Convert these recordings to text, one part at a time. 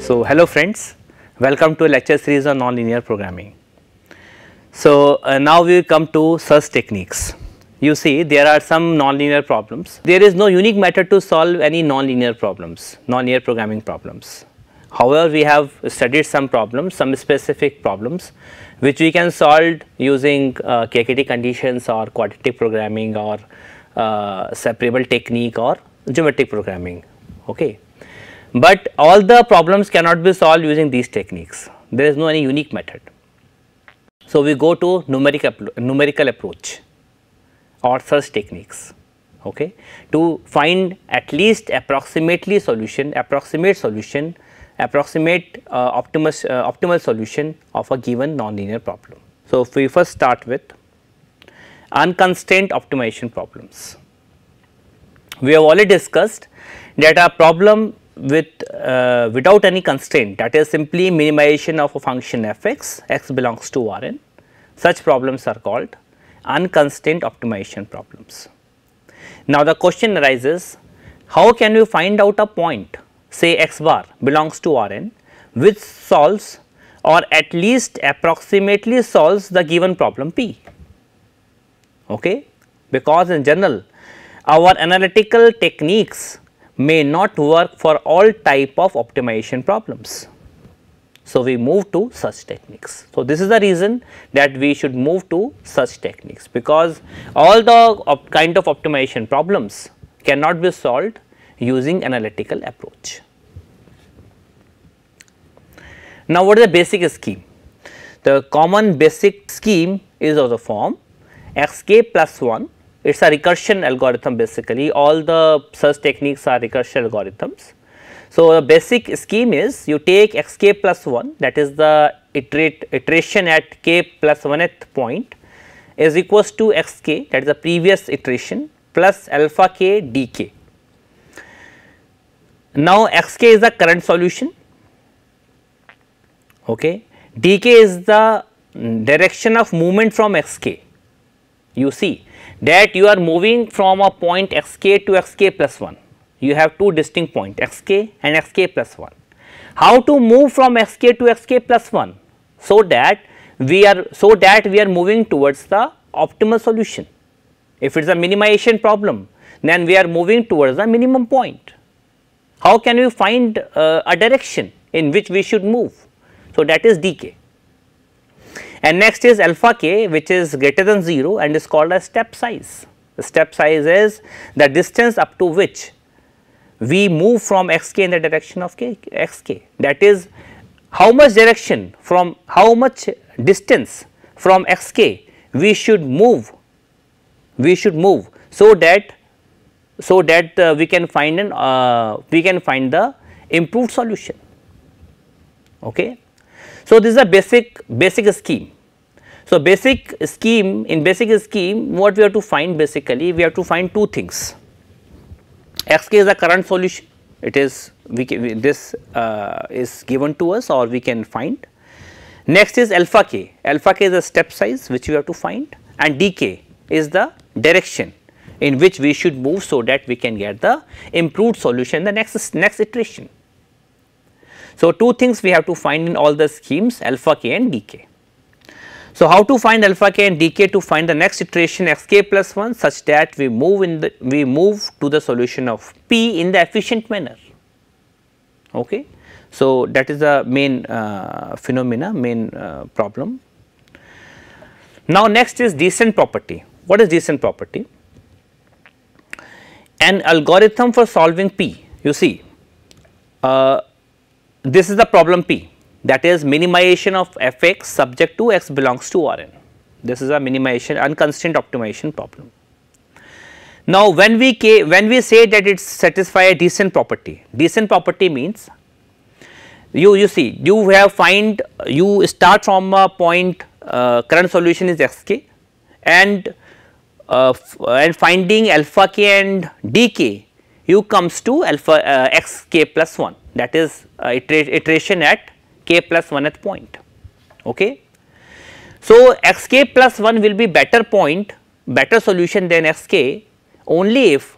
So, hello friends, welcome to a lecture series on nonlinear programming. So, now we come to search techniques. You see there are some nonlinear problems. There is no unique method to solve any nonlinear problems, nonlinear programming problems. However, we have studied some problems, some specific problems which we can solve using KKT conditions or quadratic programming or separable technique or geometric programming. Okay. But all the problems cannot be solved using these techniques, there is no any unique method. So, we go to numerical approach or search techniques, okay, to find at least approximate solution, optimal solution of a given nonlinear problem. So, if we first start with unconstrained optimization problems. We have already discussed that a problem with without any constraint, that is simply minimization of a function f(x), x belongs to Rn, such problems are called unconstrained optimization problems. Now, the question arises, how can you find out a point, say x bar belongs to Rn, which solves or at least approximately solves the given problem P, okay? Because in general our analytical techniques may not work for all type of optimization problems. So, we move to such techniques. So, this is the reason that we should move to such techniques, because all the kind of optimization problems cannot be solved using analytical approach. Now, what is the basic scheme? The common basic scheme is of the form xk plus 1. It is a recursion algorithm basically, all the search techniques are recursion algorithms. So, the basic scheme is you take xk plus 1, that is the iteration at k plus 1th point, is equals to xk, that is the previous iteration, plus alpha k dk. Now, xk is the current solution, okay. Dk is the direction of movement from xk. You see that you are moving from a point xk to xk plus 1, you have two distinct points xk and xk plus 1. How to move from xk to xk plus 1? So that we are moving towards the optimal solution. If it is a minimization problem, then we are moving towards the minimum point. How can we find a direction in which we should move? So, that is dk. And next is alpha k, which is greater than 0 and is called as step size. The step size is the distance up to which we move from xk in the direction of xk, that is how much direction from how much distance from xk we should move so that we can find the improved solution, okay. So, this is a basic scheme. So, in basic scheme what we have to find, basically we have to find two things. Xk is the current solution, it is this is given to us or we can find. Next is alpha k is the step size which we have to find, and dk is the direction in which we should move so that we can get the improved solution in the next iteration. So, two things we have to find in all the schemes, alpha k and dk. So, how to find alpha k and dk to find the next iteration xk plus 1 such that we move to the solution of P in the efficient manner, okay. So, that is the main problem. Now, next is descent property. What is descent property? An algorithm for solving P, you see. This is the problem P, that is minimization of f(x) subject to x belongs to Rn. This is a minimization unconstrained optimization problem. Now, when we say that it satisfies a descent property means you see you start from a point current solution is xk and finding alpha k and dk, you comes to alpha xk plus 1, that is iteration at k plus 1th point, okay. So, xk plus 1 will be better solution than xk only if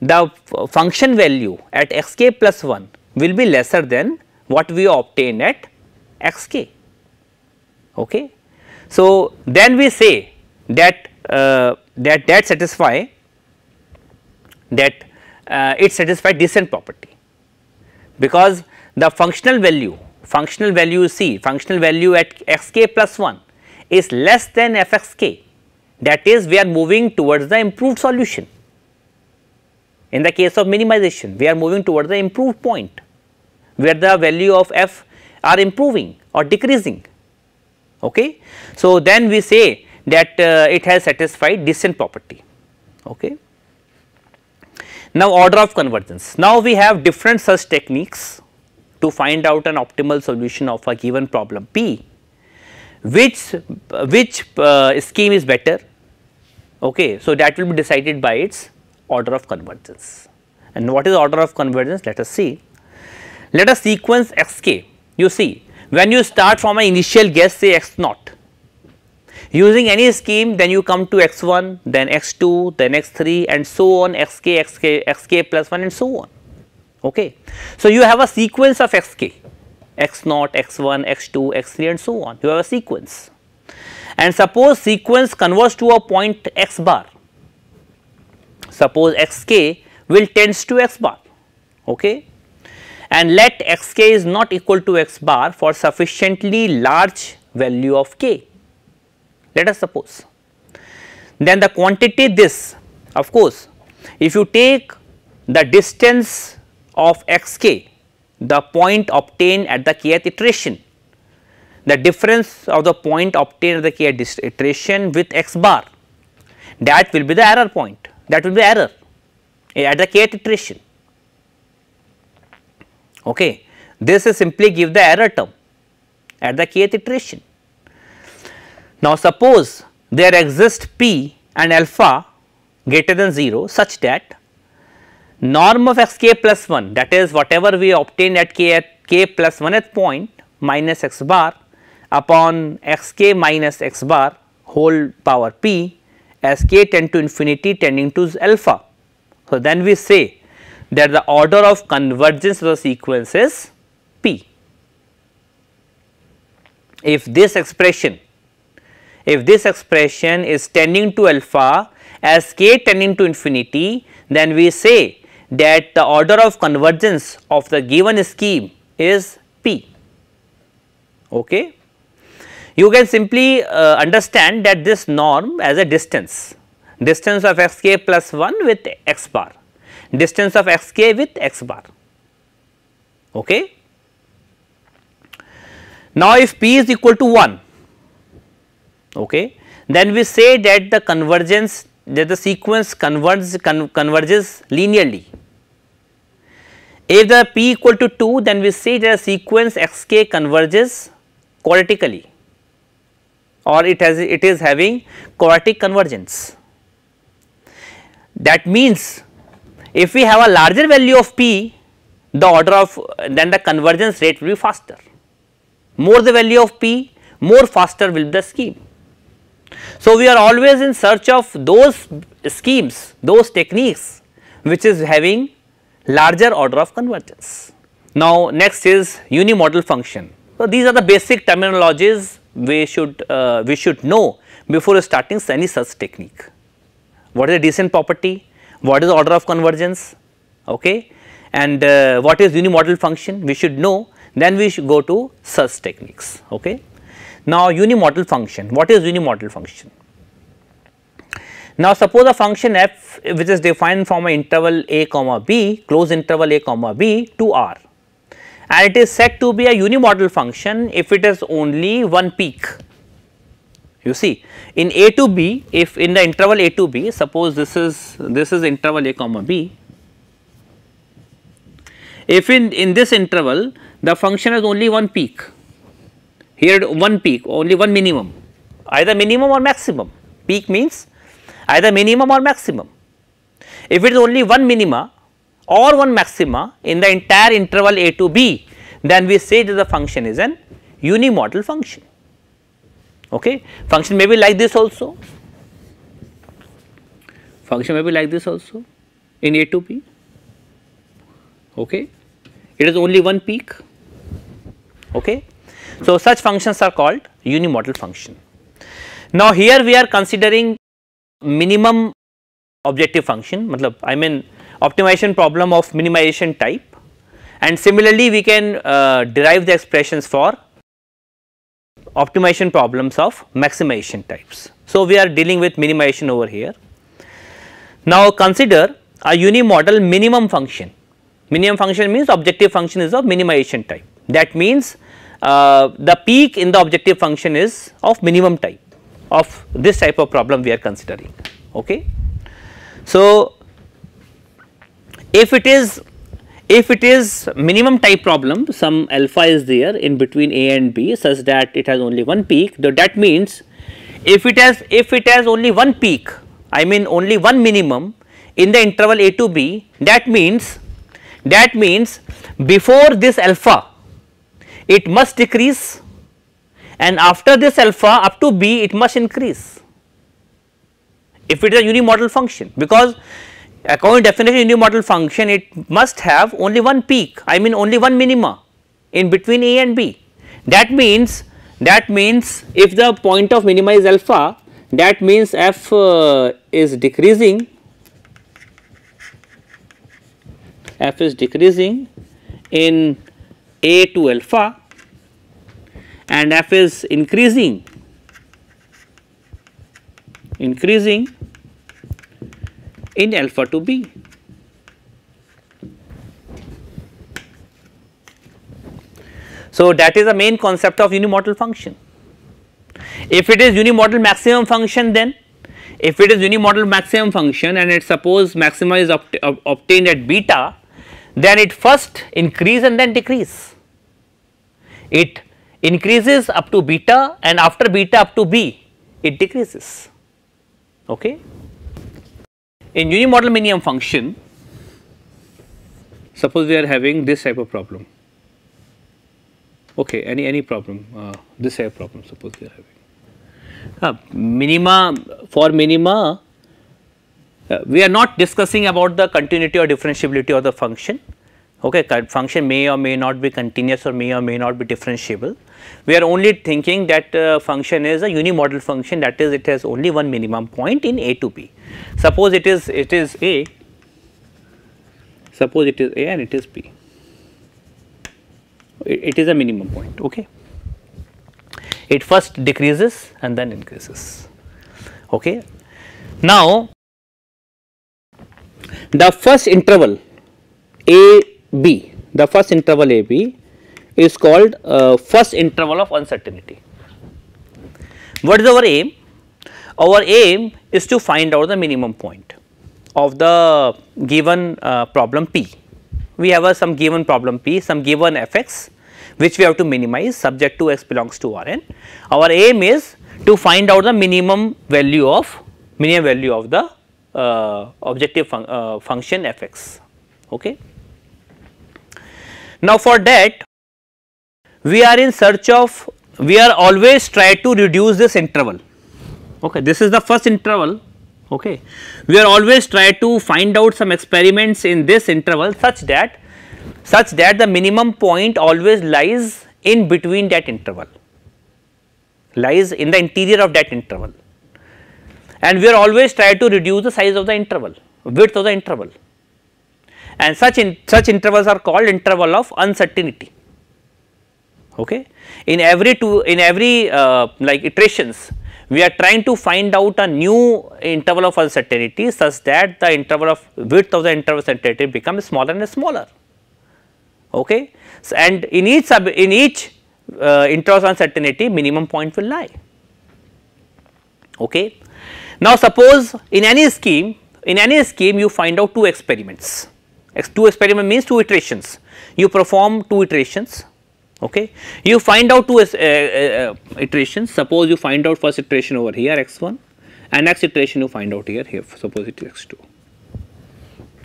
the function value at xk plus 1 will be lesser than what we obtain at xk. Okay. So, then we say that that satisfy that it satisfies descent property, because the functional value you see, functional value at xk plus 1 is less than fxk, that is we are moving towards the improved solution. In the case of minimization, we are moving towards the improved point where the value of f are improving or decreasing. Okay. So, then we say that it has satisfied descent property. Okay. Now, order of convergence. Now, we have different such techniques to find out an optimal solution of a given problem P. Which scheme is better? Okay. So, that will be decided by its order of convergence. And what is order of convergence? Let us see. Let us sequence xk. You see, when you start from an initial guess, say x naught, using any scheme, then you come to x1, then x2, then x3 and so on, xk plus 1 and so on. Okay. So, you have a sequence of xk, x naught, x1, x2, x3 and so on, you have a sequence. And suppose sequence converges to a point x bar, suppose xk will tends to x bar. Okay. And let xk is not equal to x bar for sufficiently large value of k. Let us suppose. Then the quantity this, of course, if you take the distance of xk, the point obtained at the kth iteration, the difference of the point obtained at the kth iteration with x bar, that will be the error point, that will be error at the kth iteration. Okay. This is simply give the error term at the kth iteration. Now, suppose there exists p and alpha greater than 0 such that norm of xk plus 1, that is whatever we obtain at k plus 1th point minus x bar upon xk minus x bar whole power p as k tend to infinity tending to alpha. So, then we say that the order of convergence of the sequence is p. If this expression is tending to alpha as k tending to infinity, then we say that the order of convergence of the given scheme is p. Okay. You can simply understand that this norm as a distance of xk plus 1 with x bar, distance of xk with x bar. Okay. Now, if p is equal to 1, okay, then we say that the convergence, that the sequence converges linearly. If the p equal to 2, then we say that the sequence xk converges quadratically, or it is having quadratic convergence. That means, if we have a larger value of p, the order of then the convergence rate will be faster. More the value of p, more faster will be the scheme. So, we are always in search of those schemes, those techniques which is having larger order of convergence. Now, next is unimodal function. So, these are the basic terminologies we should know before starting any such technique. What is the descent property? What is the order of convergence? Okay. And what is unimodal function? We should know, then we should go to such techniques. Okay. Now, unimodal function. What is unimodal function? Now, suppose a function f which is defined from an interval a comma b, closed interval a comma b to R, and it is said to be a unimodal function if it has only one peak. You see, in a to b, if in the interval a to b, suppose this is interval a comma b, if in this interval the function has only one peak, here one peak, only one minimum, either minimum or maximum. Peak means either minimum or maximum. If it is only one minima or one maxima in the entire interval a to b, then we say that the function is an unimodal function. Okay. Function may be like this also, function may be like this also in a to b. Okay. It is only one peak. Okay. So, such functions are called unimodal function. Now, here we are considering minimum objective function, I mean optimization problem of minimization type, and similarly we can derive the expressions for optimization problems of maximization types. So, we are dealing with minimization over here. Now, consider a unimodal minimum function. Minimum function means objective function is of minimization type. That means the peak in the objective function is of minimum type, of this type of problem we are considering. Okay. So, if it is minimum type problem, some alpha is there in between A and B such that it has only one peak, that means if it has only one peak, I mean only one minimum in the interval A to B, that means before this alpha it must decrease, and after this alpha up to B it must increase, if it is a unimodal function, because according to definition unimodal function it must have only one peak, I mean only one minima in between A and B. That means if the point of minima is alpha, that means f is decreasing, in A to alpha, and f is increasing in alpha to B. So, that is the main concept of unimodal function. If it is unimodal maximum function, then if it is unimodal maximum function and it suppose maxima is obtained at beta, then it first increase and then decrease. It increases up to beta, and after beta up to B it decreases. Okay. In unimodal minimum function, suppose we are having this type of problem. Okay, any problem, this type of problem suppose we are having. For minima, we are not discussing about the continuity or differentiability of the function. Okay, function may or may not be continuous or may not be differentiable. We are only thinking that function is a unimodal function, that is it has only one minimum point in A to B. Suppose it is A, and it is B. It is a minimum point. Okay. It first decreases and then increases. Okay. Now, the first interval AB, is called first interval of uncertainty. What is our aim? Our aim is to find out the minimum point of the given problem P. We have some given problem P, some given fx which we have to minimize subject to x belongs to Rn. Our aim is to find out the minimum value of the objective function fx. Okay. Now, for that we are always try to reduce this interval. Okay, this is the first interval. Okay, we are always try to find out some experiments in this interval such that the minimum point always lies in between that interval, lies in the interior of that interval, and we are always try to reduce the size of the interval, width of the interval, and such intervals are called interval of uncertainty. Okay. In every iterations, we are trying to find out a new interval of uncertainty such that the interval of width of the interval of uncertainty becomes smaller and smaller. Okay. So, and in each interval of uncertainty minimum point will lie. Okay. Now, suppose in any scheme you find out two experiments. Two experiment means two iterations. You perform two iterations. Okay. You find out two iterations. Suppose you find out first iteration over here x1, and next iteration you find out here suppose it is x2.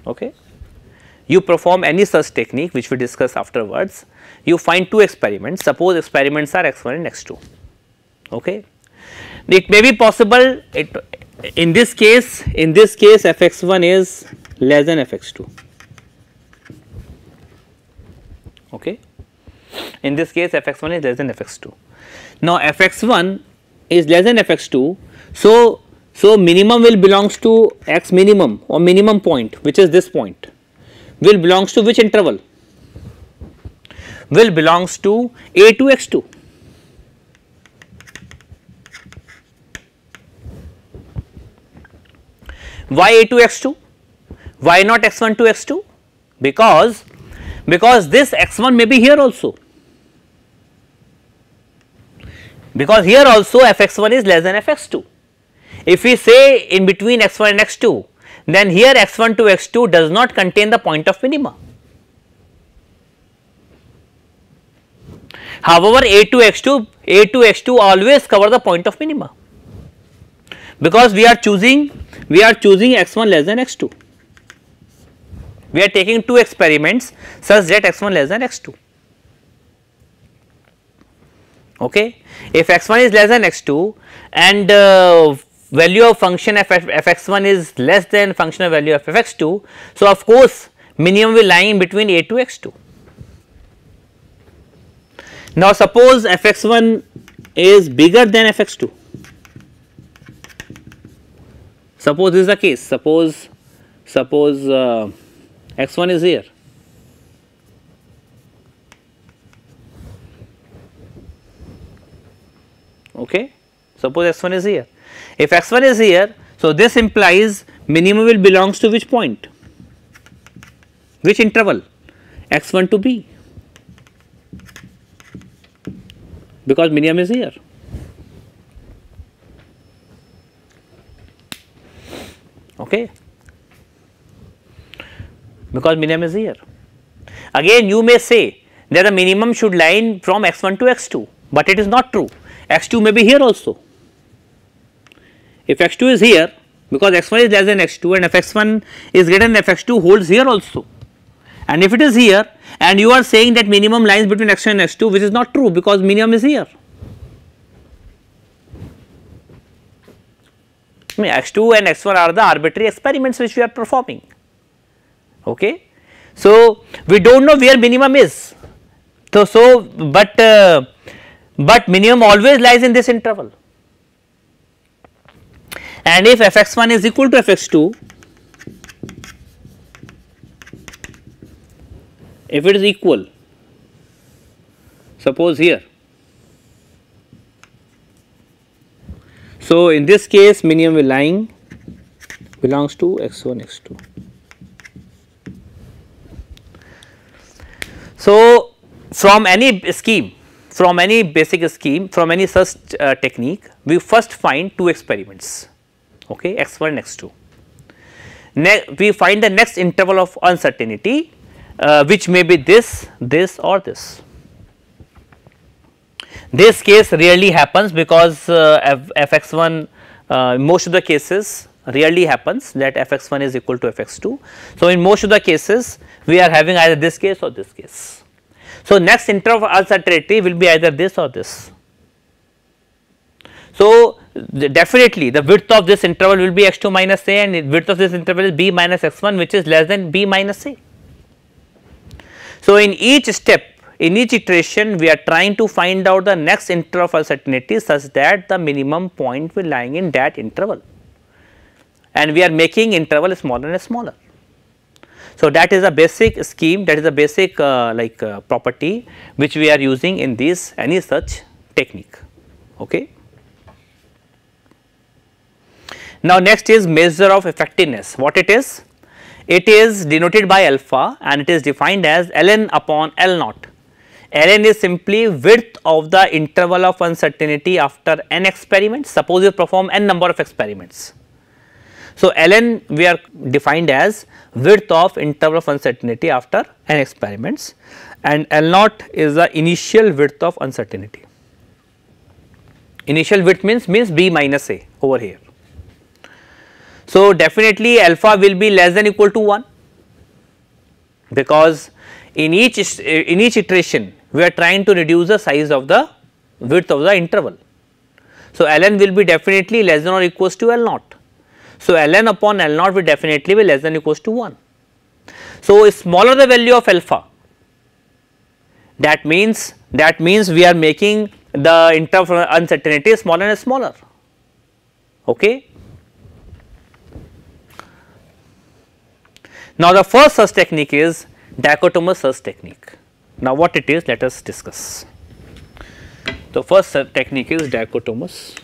Okay. You perform any such technique which we discuss afterwards. You find two experiments. Suppose experiments are x1 and x2. Okay. It may be possible in this case fx1 is less than fx2. Okay. In this case fx1 is less than fx2. Now fx1 is less than fx2. So minimum will belongs to x minimum or minimum point, which is this point, will belongs to which interval? Will belongs to a to x2. Why a to x2? Why not x1 to x2? Because this x1 may be here also, because here also fx1 is less than fx2. If we say in between x1 and x2, then here x1 to x2 does not contain the point of minima. However, a to x2 always cover the point of minima, because we are choosing x1 less than x2. We are taking two experiments such that x1 less than x2. Okay. If x1 is less than x2 and value of function fx1 is less than function of value of fx2, so of course minimum will lie in between a to x2. Now suppose fx1 is bigger than fx2. Suppose this is the case. Suppose x1 is here. Okay. Suppose x1 is here. If x1 is here, so this implies minimum will belongs to which point? Which interval? x1 to b, because minimum is here. Okay. Because minimum is here. Again you may say that the minimum should lie in from x1 to x2, but it is not true. x2 may be here also. If x2 is here, because x1 is less than x2 and if x1 is greater than fx2 holds here also, and if it is here and you are saying that minimum lies between x1 and x2, which is not true, because minimum is here. x2 and x1 are the arbitrary experiments which we are performing. Okay. So we do not know where minimum is. But minimum always lies in this interval, and if fx1 is equal to fx2, if it is equal, suppose here, so in this case minimum will lying belongs to x1 x2. So from any scheme, from any basic scheme, from any such technique, we first find two experiments, okay, x1 and x2. We find the next interval of uncertainty, which may be this, this or this. This case rarely happens because fx1, most of the cases rarely happens that fx1 is equal to fx2. So in most of the cases we are having either this case or this case. So next interval of uncertainty will be either this or this. So definitely the width of this interval will be x2 minus a, and the width of this interval is b minus x1, which is less than b minus a. So in each step, in each iteration, we are trying to find out the next interval of uncertainty such that the minimum point will lying in that interval, and we are making interval smaller and smaller. So that is a basic scheme, that is a basic property which we are using in this any such technique. Okay. Now next is measure of effectiveness. What it is? It is denoted by alpha and it is defined as ln upon L naught. Ln is simply width of the interval of uncertainty after n experiments. Suppose you perform n number of experiments. So ln we are defined as width of interval of uncertainty after n experiments, and L naught is the initial width of uncertainty. Initial width means b minus a over here. So definitely alpha will be less than equal to 1, because in each iteration we are trying to reduce the size of the width of the interval. So ln will be definitely less than or equals to L naught. So ln upon L naught will definitely be less than or equals to 1. So smaller the value of alpha, that means that means we are making the interval of uncertainty smaller and smaller. Okay. Now, the first search technique is dichotomous search technique. Now, what it is, let us discuss. The first search technique is dichotomous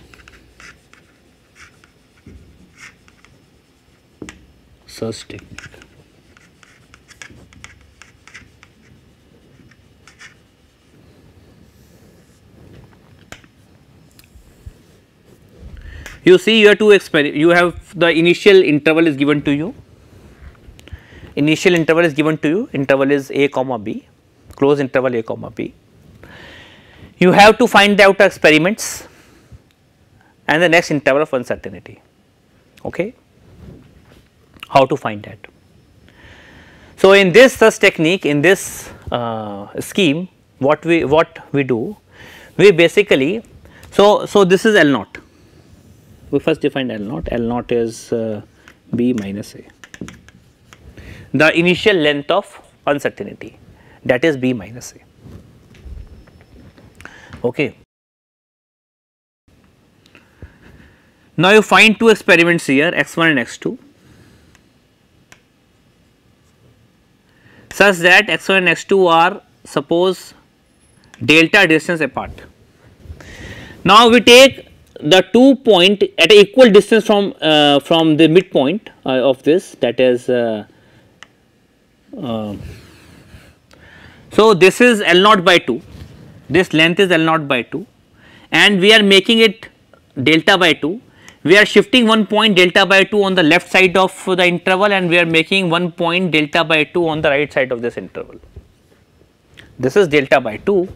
search technique. You see, you have two you have the initial interval is given to you. Initial interval is given to you, interval is a comma b, closed interval a comma b. You have to find out the experiments and the next interval of uncertainty. Okay. How to find that? So, in this search technique, in this scheme, what we do, we basically, so this is L naught. We first define L naught. L naught is b minus a. The initial length of uncertainty, that is b minus a. Okay. Now, you find two experiments here, x1 and x2, such that x1 and x2 are suppose delta distance apart. Now, we take the 2 point at a equal distance from the midpoint of this, that is so this is L naught by 2, this length is L naught by 2 and we are making it delta by 2. We are shifting 1 point delta by 2 on the left side of the interval and we are making 1 point delta by 2 on the right side of this interval. This is delta by 2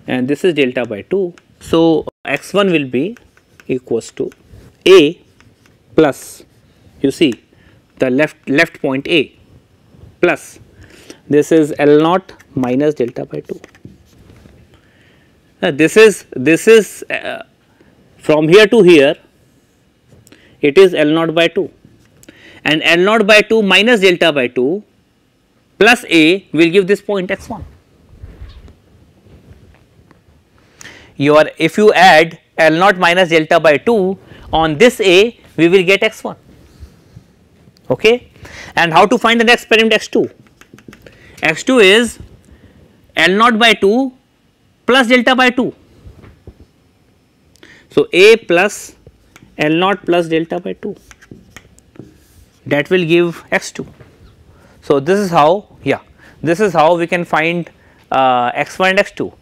and this is delta by 2. So, x1 will be equals to a plus, you see the left point a, plus this is L naught minus delta by 2. This is from here to here, it is L naught by 2 and L naught by 2 minus delta by 2 plus a will give this point x1. If you add L naught minus delta by 2 on this a, we will get x1. Okay. And how to find the next experiment x2? x2 is L naught by 2 plus delta by 2. So, a plus L naught plus delta by 2, that will give x2. So, this is how, this is how we can find x1 and x2.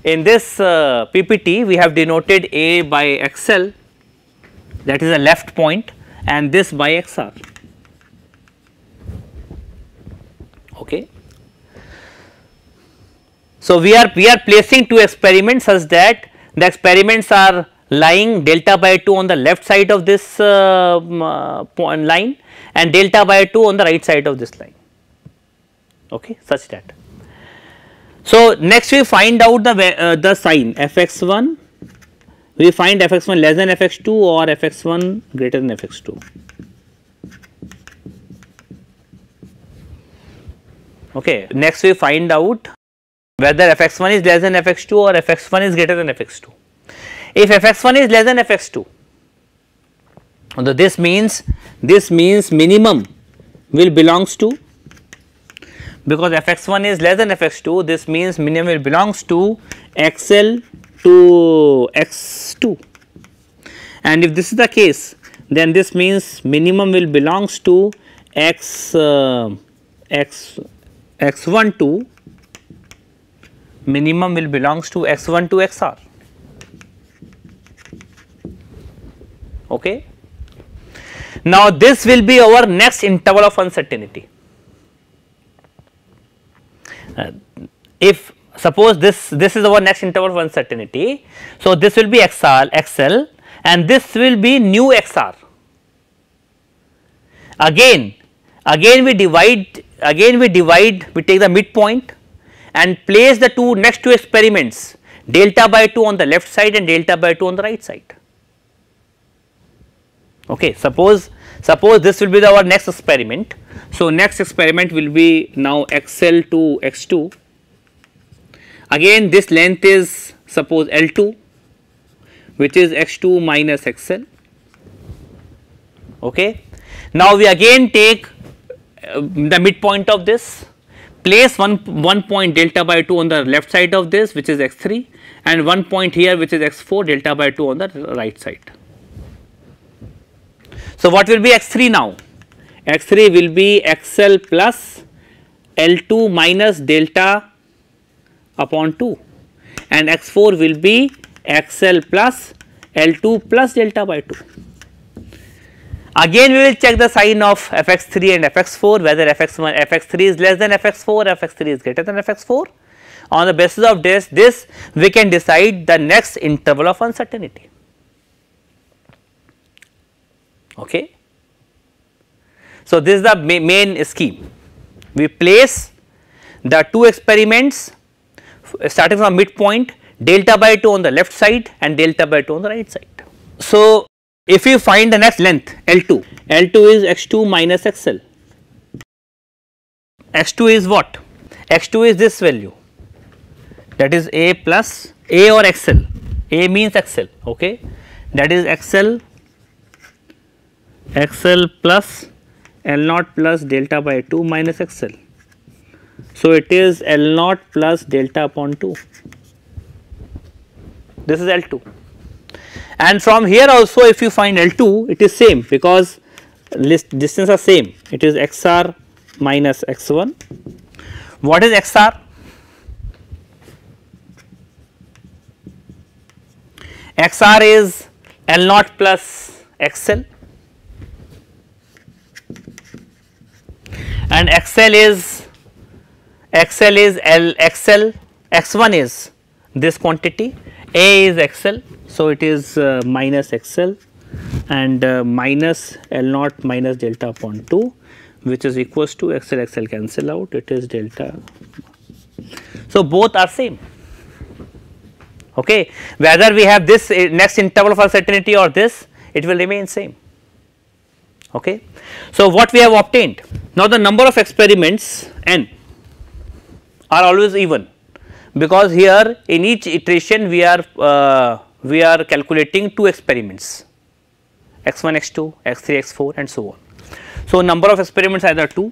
In this PPT, we have denoted a by xl, that is a left point, and this by xr. Okay. So, we are placing two experiments such that the experiments are lying delta by 2 on the left side of this line and delta by 2 on the right side of this line, okay, such that. So, next we find out the sign fx1, we find fx1 less than fx2 or fx1 greater than fx2. Okay. Next we find out whether fx1 is less than fx2 or fx1 is greater than fx2. If fx1 is less than fx2, this means minimum will belongs to, because fx1 is less than fx2, this means minimum will belongs to xl to x2, and if this is the case, then this means minimum will belongs to x1 to, minimum will belongs to x1 to xr. Okay. Now, this will be our next interval of uncertainty. If suppose this is our next interval of uncertainty, so this will be xl and this will be nu xr. Again we divide, we take the midpoint and place the next two experiments, delta by 2 on the left side and delta by 2 on the right side. Okay, suppose this will be our next experiment. So, next experiment will be now xl to x2. Again this length is suppose L2, which is x2 minus xl. Okay. Now we again take the midpoint of this, place one point delta by 2 on the left side of this, which is x3, and one point here which is x4 delta by 2 on the right side. So what will be x3 now? x3 will be xl plus L2 minus delta upon 2, and x4 will be xl plus L2 plus delta by 2. Again we will check the sign of fx3 and fx4, whether fx3 is less than fx4, fx3 is greater than fx4. On the basis of this we can decide the next interval of uncertainty. Okay. So this is the main scheme. We place the two experiments starting from midpoint, delta by 2 on the left side and delta by 2 on the right side. So if you find the next length L2, L2 is x2 minus xl. x2 is what? x2 is this value, that is a plus a or xl, a means xl, okay, that is xl plus L naught plus delta by 2 minus xl. So it is L naught plus delta upon 2. This is L2. And from here also if you find L2, it is same because distance are same, it is xr minus x1. What is xr? xr is L naught plus xl, and xl is x1 is this quantity, a is xl, so it is minus xl and minus L naught minus delta upon 2, which is equals to xl cancel out, it is delta. So both are same. Okay, whether we have this next interval of uncertainty or this, it will remain same. Okay. So what we have obtained, now the number of experiments n are always even, because here in each iteration we are calculating two experiments, x1, x2, x3, x4 and so on. So number of experiments either 2,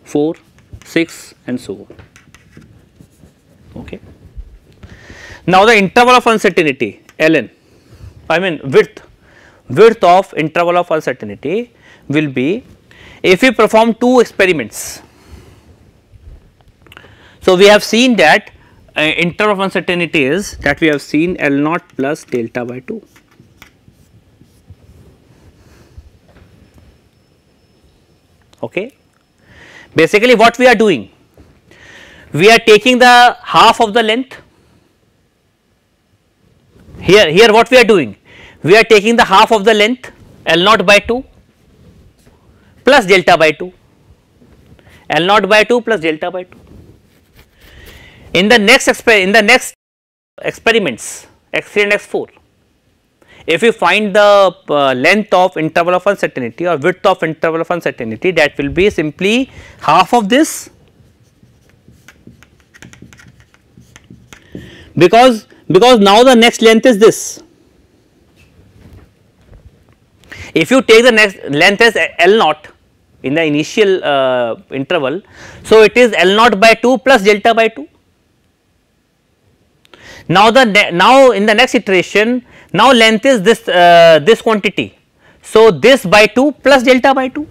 4, 6 and so on. Okay. Now the interval of uncertainty Ln, I mean width of interval of uncertainty will be, if we perform two experiments. So we have seen that interval of uncertainty is that we have seen L naught plus delta by 2. Okay. Basically what we are doing, we are taking the half of the length. Here what we are doing, we are taking the half of the length L naught by 2 plus delta by 2, L naught by 2 plus delta by 2. In the next experiments x3 and x4, if you find the length of interval of uncertainty or width of interval of uncertainty, that will be simply half of this, because now the next length is this. If you take the next length as L naught in the initial interval, so it is L naught by 2 plus delta by 2. Now now in the next iteration, now length is this this quantity, so this by 2 plus delta by 2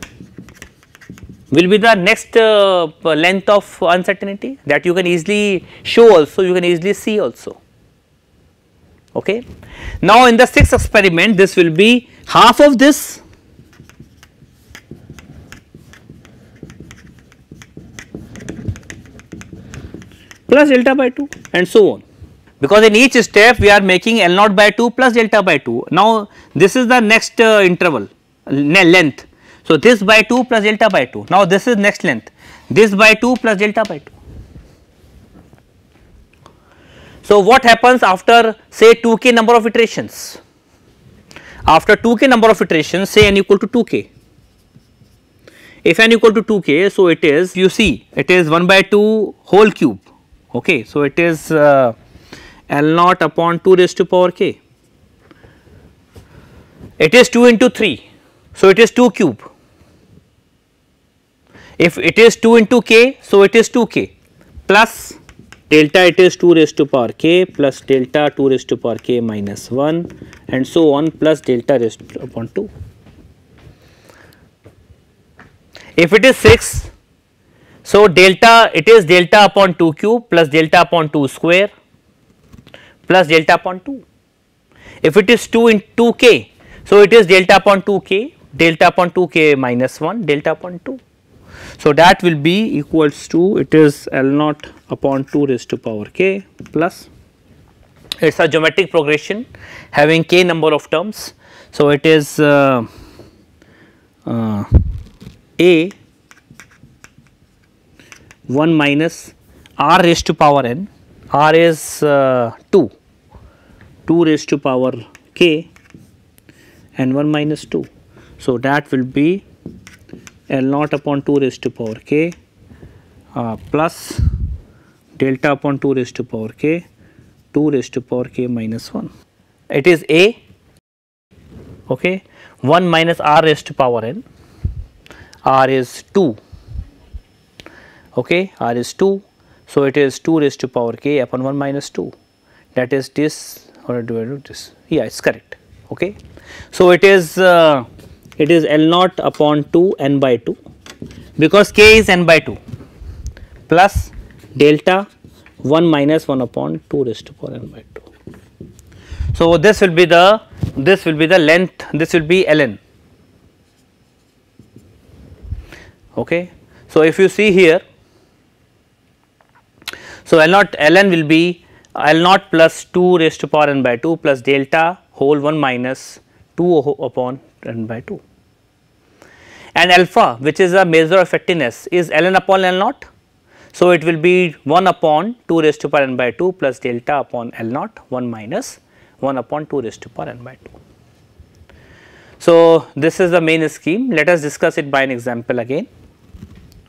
will be the next length of uncertainty, that you can easily show also, you can easily see also. Okay. Now in the sixth experiment, this will be half of this plus delta by 2 and so on, because in each step we are making L naught by 2 plus delta by 2. Now this is the next interval length, so this by 2 plus delta by 2. Now this is next length, this by 2 plus delta by 2. So what happens after say 2k number of iterations? After 2k number of iterations, say n equal to 2k. If n equal to 2k, so it is, you see, it is 1 by 2 whole cube Okay, so it is L naught upon 2 raised to power k. It is 2 into 3, so it is 2 cube. If it is 2 into k, so it is 2 k plus delta, it is 2 raised to power k plus delta 2 raised to power k minus 1 and so on plus delta raised to upon 2. If it is 6, so delta, it is delta upon 2 cube plus delta upon 2 square plus delta upon 2. If it is 2 into k, so it is delta upon 2 k, delta upon 2 k minus 1, delta upon 2. So that will be equals to, it is L naught upon 2 raised to power k plus, it is a geometric progression having k number of terms. So it is A (1 minus r raised to power n), r is 2 raised to power k and 1 minus 2. So that will be L naught upon 2 raised to power k plus delta upon 2 raised to power k, 2 raised to power k minus 1. It is A, okay, 1 minus r raised to power n, r is 2, okay, r is 2. So it is 2 raised to power k upon 1 minus 2, that is this, or divided with this, yeah, it's correct, okay. So it is L naught upon 2 n by 2, because k is n by 2 plus delta 1 minus 1 upon 2 raised to power n by 2. So this will be the length, this will be ln, okay. So if you see here, so L naught ln will be L naught plus 2 raised to power n by 2 plus delta whole 1 minus 2 upon n by 2, and alpha, which is a measure of effectiveness, is ln upon L naught. So it will be 1 upon 2 raised to power n by 2 plus delta upon L naught 1 minus 1 upon 2 raised to power n by 2. So this is the main scheme. Let us discuss it by an example again,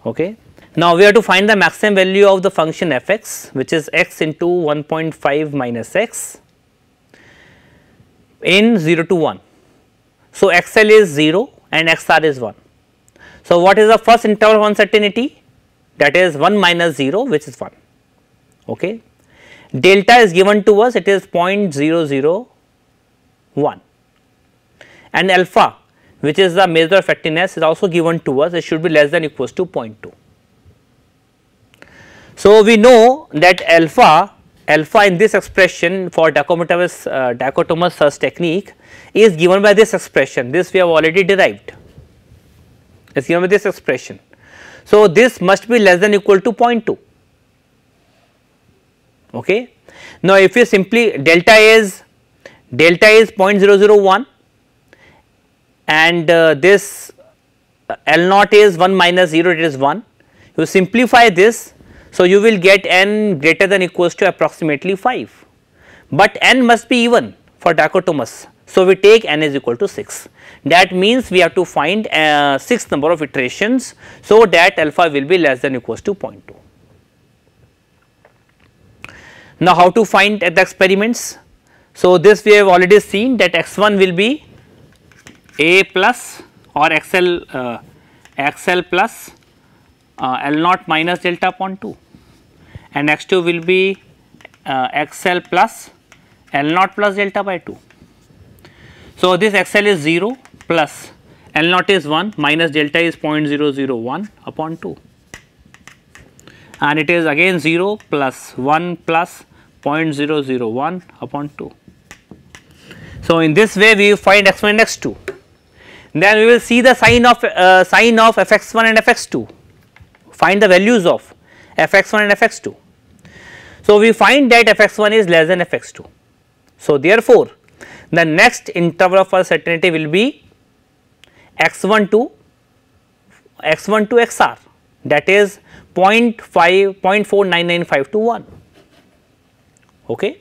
okay. Now we have to find the maximum value of the function f(x), which is x into 1.5 minus x in 0 to 1. So xl is 0 and xr is 1. So what is the first interval of uncertainty? That is 1 minus 0, which is 1, okay. Delta is given to us, it is 0.001, and alpha, which is the measure of effectiveness, is also given to us, it should be less than or equals to 0.2. So we know that alpha in this expression for dichotomous search technique is given by this expression. This we have already derived, it is given by this expression. So this must be less than or equal to 0.2, okay. Now if you simply delta is 0.001 and this L naught is 1 minus 0, it is 1. You simplify this, so you will get n greater than or equals to approximately 5, but n must be even for dichotomous. So we take n is equal to 6. That means we have to find 6 number of iterations, so that alpha will be less than or equals to 0.2. Now how to find the experiments? So this we have already seen that x1 will be a plus or xl plus L naught minus delta upon 2, and x2 will be xl plus L naught plus delta by 2. So this xl is 0 plus L naught is 1 minus delta is 0.001 upon 2, and it is again 0 plus 1 plus 0.001 upon 2. So in this way we find x1 and x2. Then we will see the sign of fx1 and fx2, find the values of fx1 and fx2. So we find that fx1 is less than fx2. So therefore the next interval of uncertainty will be x1 to xr, that is 0.4995 to 1, okay.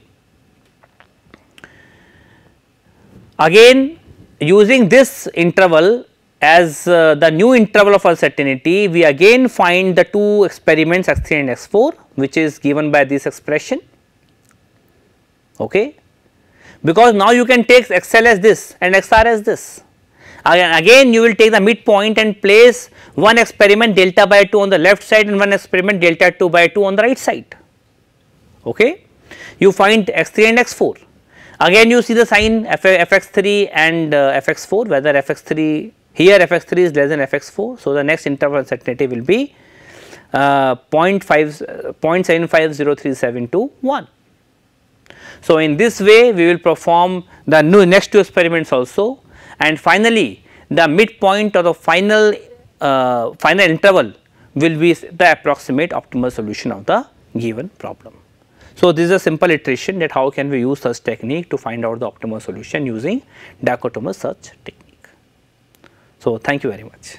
Again using this interval as the new interval of uncertainty, we again find the two experiments x3 and x4, which is given by this expression. Okay. Because now you can take XL as this and XR as this. Again you will take the midpoint and place one experiment delta by 2 on the left side and one experiment delta 2 by 2 on the right side. Okay. You find x3 and x4. Again you see the sign fx3 and fx4, whether fx3 here fx3 is less than fx4. So, the next interval uncertainty will be 0.750372 So, in this way we will perform the next two experiments also, and finally the midpoint or the final interval will be the approximate optimal solution of the given problem. So, this is a simple iteration that how can we use such technique to find out the optimal solution using dichotomous search technique. So, thank you very much.